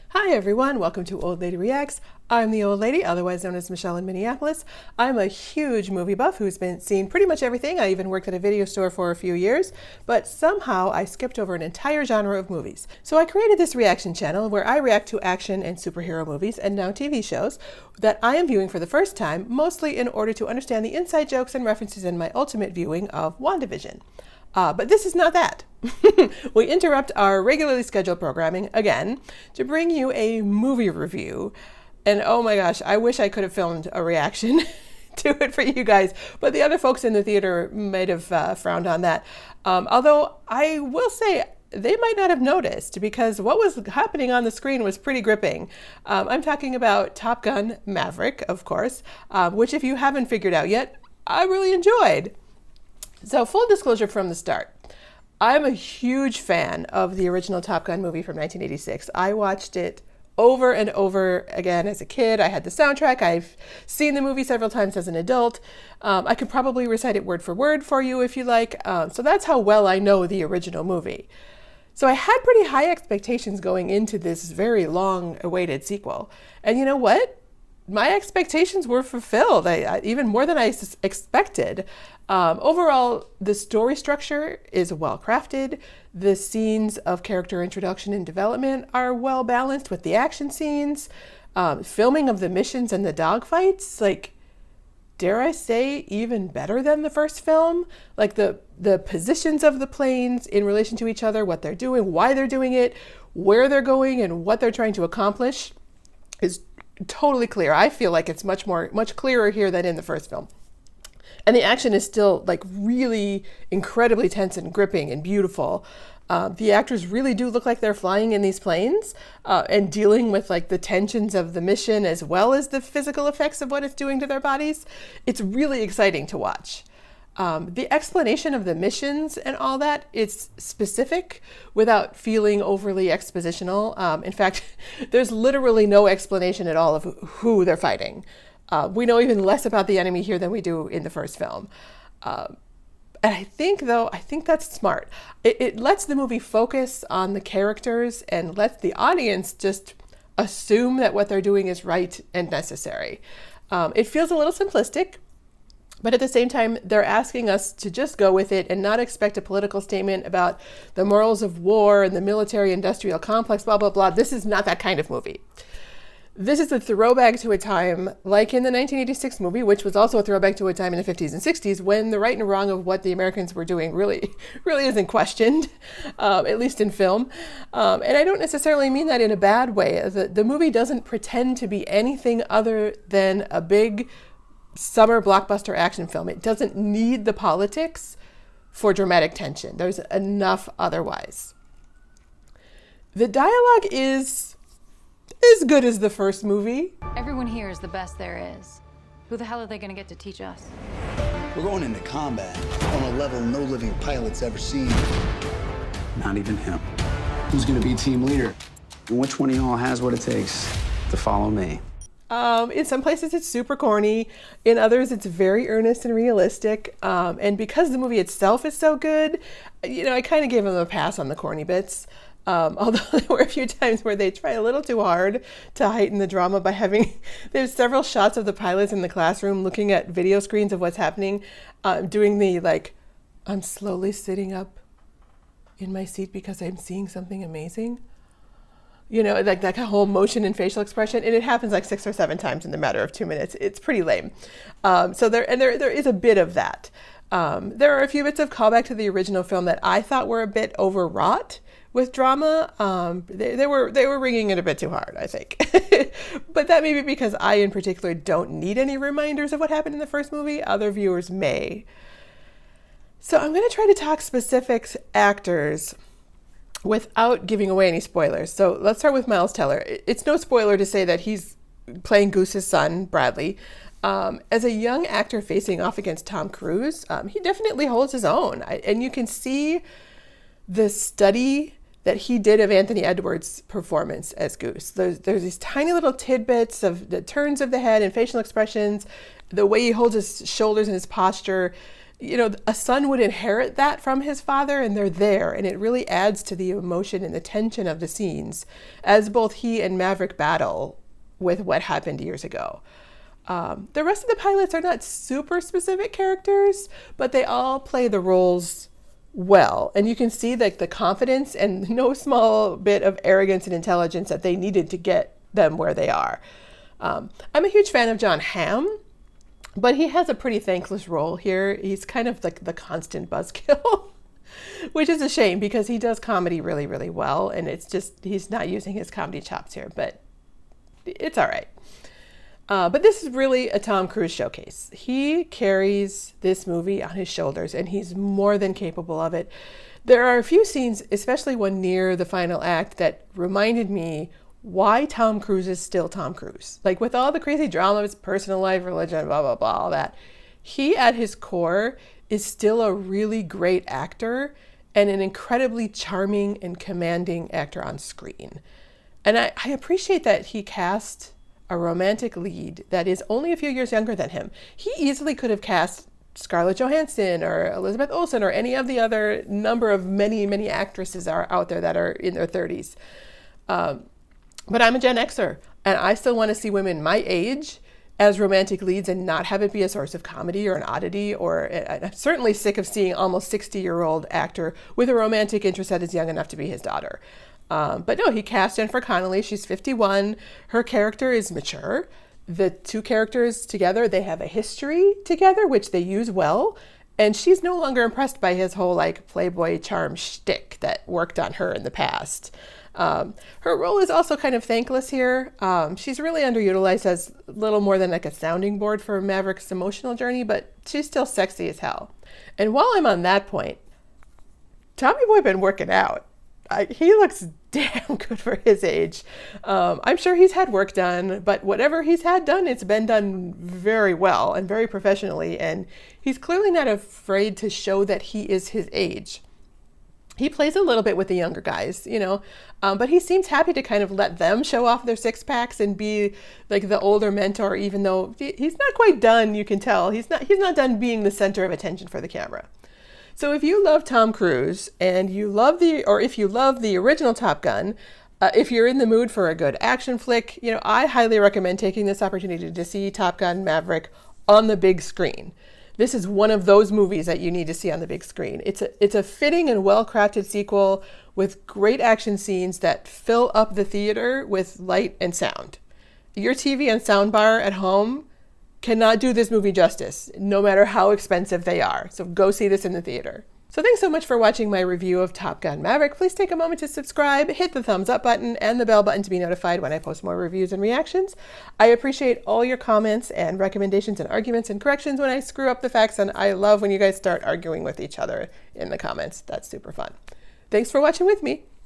Hi everyone, welcome to Old Lady Reacts. I'm the old lady, otherwise known as Michelle in Minneapolis. I'm a huge movie buff who's been seeing pretty much everything. I even worked at a video store for a few years, but somehow I skipped over an entire genre of movies. So I created this reaction channel where I react to action and superhero movies and now TV shows that I am viewing for the first time, mostly in order to understand the inside jokes and references in my ultimate viewing of WandaVision. But this is not that. We interrupt our regularly scheduled programming again to bring you a movie review. And oh my gosh, I wish I could have filmed a reaction to it for you guys, but the other folks in the theater might have frowned on that. Although I will say they might not have noticed because what was happening on the screen was pretty gripping. I'm talking about Top Gun Maverick, of course, which if you haven't figured out yet, I really enjoyed. So full disclosure from the start, I'm a huge fan of the original Top Gun movie from 1986. I watched it over and over again as a kid. I had the soundtrack. I've seen the movie several times as an adult. I could probably recite it word for word for you if you like. So that's how well I know the original movie. So I had pretty high expectations going into this very long-awaited sequel. And you know what? My expectations were fulfilled, even more than I expected. Overall, the story structure is well crafted. The scenes of character introduction and development are well balanced with the action scenes. Filming of the missions and the dogfights, like, dare I say, even better than the first film. Like the positions of the planes in relation to each other, what they're doing, why they're doing it, where they're going, and what they're trying to accomplish is totally clear. I feel like it's much clearer here than in the first film. And the action is still like really incredibly tense and gripping and beautiful. The actors really do look like they're flying in these planes and dealing with like the tensions of the mission as well as the physical effects of what it's doing to their bodies. It's really exciting to watch. The explanation of the missions and all that, it's specific without feeling overly expositional. In fact, there's literally no explanation at all of who they're fighting. We know even less about the enemy here than we do in the first film. And I think that's smart. It lets the movie focus on the characters and lets the audience just assume that what they're doing is right and necessary. It feels a little simplistic, but at the same time, they're asking us to just go with it and not expect a political statement about the morals of war and the military-industrial complex, blah, blah, blah. This is not that kind of movie. This is a throwback to a time like in the 1986 movie, which was also a throwback to a time in the 50s and 60s when the right and wrong of what the Americans were doing really isn't questioned, at least in film. And I don't necessarily mean that in a bad way. The movie doesn't pretend to be anything other than a big summer blockbuster action film. It doesn't need the politics for dramatic tension. There's enough otherwise. The dialogue is as good as the first movie. Everyone here is the best there is. Who the hell are they going to get to teach us? We're going into combat on a level no living pilot's ever seen. Not even him. Who's going to be team leader? And which one of y'all has what it takes to follow me? In some places it's super corny. In others it's very earnest and realistic. And because the movie itself is so good, I kind of gave them a pass on the corny bits. Although there were a few times where they try a little too hard to heighten the drama by there's several shots of the pilots in the classroom looking at video screens of what's happening, doing the I'm slowly sitting up in my seat because I'm seeing something amazing. Like that whole motion and facial expression, and it happens like 6 or 7 times in the matter of 2 minutes. It's pretty lame. So there is a bit of that. There are a few bits of callback to the original film that I thought were a bit overwrought with drama. They were ringing it a bit too hard, I think. But that may be because I, in particular, don't need any reminders of what happened in the first movie. Other viewers may. So I'm going to try to talk specific actors without giving away any spoilers. So let's start with Miles Teller. It's no spoiler to say that he's playing Goose's son, Bradley. As a young actor facing off against Tom Cruise, he definitely holds his own. And you can see the study that he did of Anthony Edwards' performance as Goose. There's these tiny little tidbits of the turns of the head and facial expressions, the way he holds his shoulders and his posture, you know, a son would inherit that from his father, and they're there, and it really adds to the emotion and the tension of the scenes as both he and Maverick battle with what happened years ago. The rest of the pilots are not super specific characters, but they all play the roles well, and you can see like the confidence and no small bit of arrogance and intelligence that they needed to get them where they are. I'm a huge fan of John Hamm, but he has a pretty thankless role here. He's kind of like the constant buzzkill, which is a shame because he does comedy really, really well, and it's just he's not using his comedy chops here, but it's all right. But this is really a Tom Cruise showcase. He carries this movie on his shoulders, and he's more than capable of it. There are a few scenes, especially one near the final act, that reminded me why Tom Cruise is still Tom Cruise. Like with all the crazy drama of his personal life, religion, blah, blah, blah, all that, he at his core is still a really great actor and an incredibly charming and commanding actor on screen. And I appreciate that he cast a romantic lead that is only a few years younger than him. He easily could have cast Scarlett Johansson or Elizabeth Olsen or any of the other number of many, many actresses are out there that are in their 30s. But I'm a Gen Xer, and I still want to see women my age as romantic leads and not have it be a source of comedy or an oddity. Or I'm certainly sick of seeing almost 60-year-old actor with a romantic interest that is young enough to be his daughter. But no, he cast Jennifer Connelly. She's 51. Her character is mature. The two characters together, they have a history together, which they use well. And she's no longer impressed by his whole like Playboy charm shtick that worked on her in the past. Her role is also kind of thankless here. She's really underutilized as little more than like a sounding board for Maverick's emotional journey, but she's still sexy as hell. And while I'm on that point, Tommy Boy been working out. He looks damn good for his age. I'm sure he's had work done, but whatever he's had done, it's been done very well and very professionally. And he's clearly not afraid to show that he is his age. He plays a little bit with the younger guys, you know, but he seems happy to kind of let them show off their six packs and be like the older mentor, even though he's not quite done. You can tell he's not done being the center of attention for the camera. So if you love Tom Cruise and if you love the original Top Gun, if you're in the mood for a good action flick, you know, I highly recommend taking this opportunity to see Top Gun Maverick on the big screen. This is one of those movies that you need to see on the big screen. It's a fitting and well-crafted sequel with great action scenes that fill up the theater with light and sound. Your TV and soundbar at home cannot do this movie justice, no matter how expensive they are. So go see this in the theater. So thanks so much for watching my review of Top Gun Maverick. Please take a moment to subscribe, hit the thumbs up button and the bell button to be notified when I post more reviews and reactions. I appreciate all your comments and recommendations and arguments and corrections when I screw up the facts, and I love when you guys start arguing with each other in the comments. That's super fun. Thanks for watching with me.